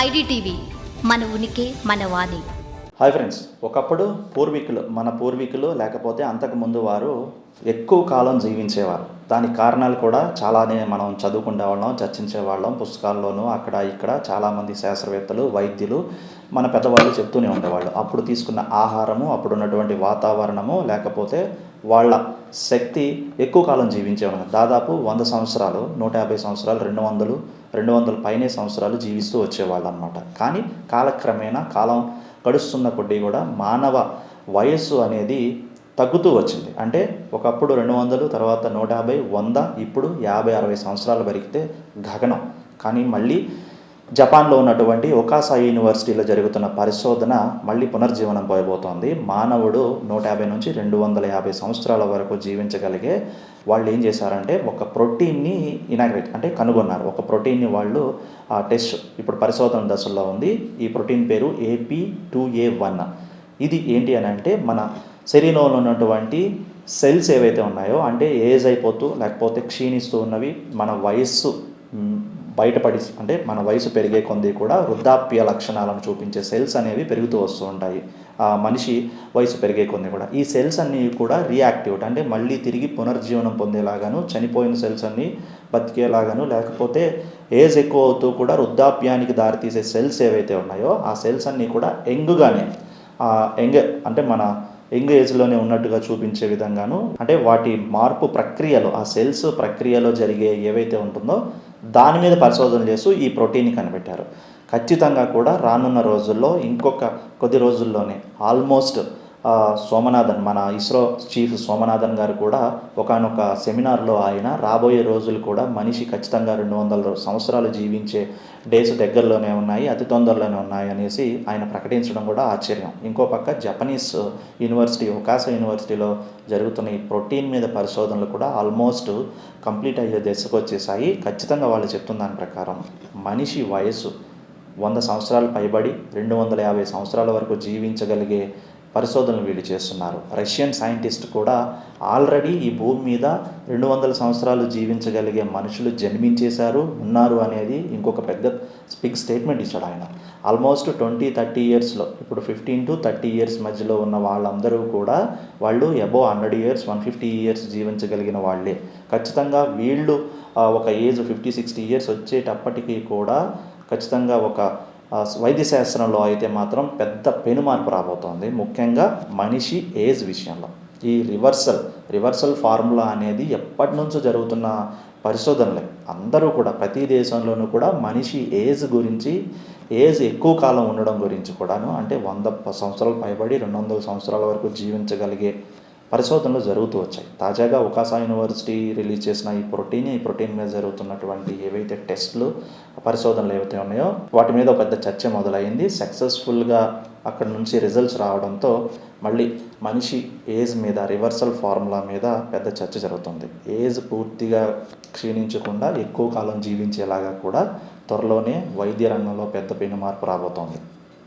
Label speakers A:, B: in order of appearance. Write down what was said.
A: IDTV మన ఉనికి మన వాణి.
B: హాయ్ ఫ్రెండ్స్, ఒకప్పుడు మన పూర్వీకులు లేకపోతే అంతకుముందు వారు ఎక్కువ కాలం జీవించేవారు. దానికి కారణాలు కూడా చాలానే మనం చదువుకునేవాళ్ళం, చర్చించేవాళ్ళం. పుస్తకాల్లోనూ అక్కడ ఇక్కడ చాలామంది శాస్త్రవేత్తలు, వైద్యులు, మన పెద్దవాళ్ళు చెప్తూనే ఉండేవాళ్ళు. అప్పుడు తీసుకున్న ఆహారము, అప్పుడున్నటువంటి వాతావరణము, లేకపోతే వాళ్ళ శక్తి ఎక్కువ కాలం జీవించేవాళ్ళు. దాదాపు 100 సంవత్సరాలు, 150 సంవత్సరాలు, 200 పైనే సంవత్సరాలు జీవిస్తూ వచ్చేవాళ్ళు అనమాట. కానీ కాలక్రమేణా కాలం గడుస్తున్న కొద్దీ కూడా మానవ వయస్సు అనేది తగ్గుతూ వచ్చింది. అంటే ఒకప్పుడు 200, తర్వాత 150, 100, ఇప్పుడు 50-60 సంవత్సరాలు బతికితే గగనం. కానీ మళ్ళీ జపాన్లో ఉన్నటువంటి ఒకాసా యూనివర్సిటీలో జరుగుతున్న పరిశోధన మళ్ళీ పునర్జీవనం పోయబోతోంది. మానవుడు 150 నుంచి 250 సంవత్సరాల వరకు జీవించగలిగే వాళ్ళు ఏం చేశారంటే ఒక ప్రోటీన్ని అంటే కనుగొన్నారు. ఒక ప్రోటీన్ని వాళ్ళు టెస్ట్ ఇప్పుడు పరిశోధన దశల్లో ఉంది. ఈ ప్రోటీన్ పేరు AP2A1. ఇది ఏంటి అని అంటే మన శరీరంలో ఉన్నటువంటి సెల్స్ ఏవైతే ఉన్నాయో, అంటే ఏజ్ అయిపోతూ లేకపోతే క్షీణిస్తూ ఉన్నవి, మన వయస్సు అంటే మన వయసు పెరిగే కొంది కూడా వృద్ధాప్య లక్షణాలను చూపించే సెల్స్ అనేవి పెరుగుతూ వస్తూ ఉంటాయి. మనిషి వయసు పెరిగే కొంది కూడా ఈ సెల్స్ అన్నీ కూడా రియాక్టివ్, అంటే మళ్ళీ తిరిగి పునర్జీవనం పొందేలాగాను, చనిపోయిన సెల్స్ అన్నీ బతికేలాగాను, లేకపోతే ఏజ్ ఎక్కువ అవుతూ కూడా వృద్ధాప్యానికి దారితీసే సెల్స్ ఏవైతే ఉన్నాయో ఆ సెల్స్ అన్నీ కూడా అంటే మన యంగ్ ఏజ్లోనే ఉన్నట్టుగా చూపించే విధంగాను, అంటే వాటి మార్పు ప్రక్రియలో, ఆ సెల్స్ ప్రక్రియలో జరిగే ఏవైతే ఉంటుందో దాని మీద పరిశోధన చేస్తూ ఈ ప్రోటీన్ని కనిపెట్టారు. ఖచ్చితంగా కూడా రానున్న రోజుల్లో, ఇంకొక కొద్ది రోజుల్లోనే ఆల్మోస్ట్ సోమనాథన్, మన ఇస్రో చీఫ్ సోమనాథన్ గారు కూడా ఒకానొక సెమినార్లో ఆయన రాబోయే రోజులు కూడా మనిషి ఖచ్చితంగా 200 సంవత్సరాలు జీవించే డేస్ దగ్గరలోనే ఉన్నాయి, అతి తొందరలోనే ఉన్నాయి అనేసి ఆయన ప్రకటించడం కూడా ఆశ్చర్యం. ఇంకో పక్క జపనీస్ యూనివర్సిటీ, ఒకాసా యూనివర్సిటీలో జరుగుతున్న ఈ ప్రోటీన్ మీద పరిశోధనలు కూడా ఆల్మోస్ట్ కంప్లీట్ అయ్యే దశకు వచ్చేసాయి. ఖచ్చితంగా వాళ్ళు చెప్తున్న దాని ప్రకారం మనిషి వయసు 100 సంవత్సరాలు పైబడి 250 సంవత్సరాల వరకు జీవించగలిగే పరిశోధనలు వీళ్ళు చేస్తున్నారు. రష్యన్ సైంటిస్ట్ కూడా ఆల్రెడీ ఈ భూమి మీద 200 సంవత్సరాలు జీవించగలిగే మనుషులు జన్మించేశారు, ఉన్నారు అనేది ఇంకొక పెద్ద బిగ్ స్టేట్మెంట్ ఇచ్చాడు ఆయన. ఆల్మోస్ట్ 20-30 ఇయర్స్లో, ఇప్పుడు 15 to 30 ఇయర్స్ మధ్యలో ఉన్న వాళ్ళందరూ కూడా వాళ్ళు అబోవ్ 100 ఇయర్స్, 150 ఇయర్స్ జీవించగలిగిన వాళ్ళే. ఖచ్చితంగా వీళ్ళు ఒక ఏజ్ 50-60 ఇయర్స్ వచ్చేటప్పటికీ కూడా ఖచ్చితంగా ఒక వైద్య శాస్త్రంలో అయితే మాత్రం పెద్ద పెనుమార్పు రాబోతోంది, ముఖ్యంగా మనిషి ఏజ్ విషయంలో. ఈ రివర్సల్ ఫార్ములా అనేది ఎప్పటి నుంచో జరుగుతున్న పరిశోధనలే. అందరూ కూడా ప్రతి దేశంలోనూ కూడా మనిషి ఏజ్ ఎక్కువ కాలం ఉండడం గురించి కూడాను, అంటే 100 సంవత్సరాలు పైబడి 200 సంవత్సరాల వరకు జీవించగలిగే పరిశోధనలు జరుగుతూ వచ్చాయి. తాజాగా ఒకాసా యూనివర్సిటీ రిలీజ్ చేసిన ఈ ప్రోటీన్ మీద జరుగుతున్నటువంటి ఏవైతే టెస్టులు, పరిశోధనలు ఏవైతే ఉన్నాయో వాటి మీద పెద్ద చర్చ మొదలైంది. సక్సెస్ఫుల్గా అక్కడ నుంచి రిజల్ట్స్ రావడంతో మళ్ళీ మనిషి ఏజ్ మీద, రివర్సల్ ఫార్ములా మీద పెద్ద చర్చ జరుగుతుంది. ఏజ్ పూర్తిగా క్షీణించకుండా ఎక్కువ కాలం జీవించేలాగా కూడా త్వరలోనే వైద్య రంగంలో పెద్ద పెను మార్పు రాబోతోంది.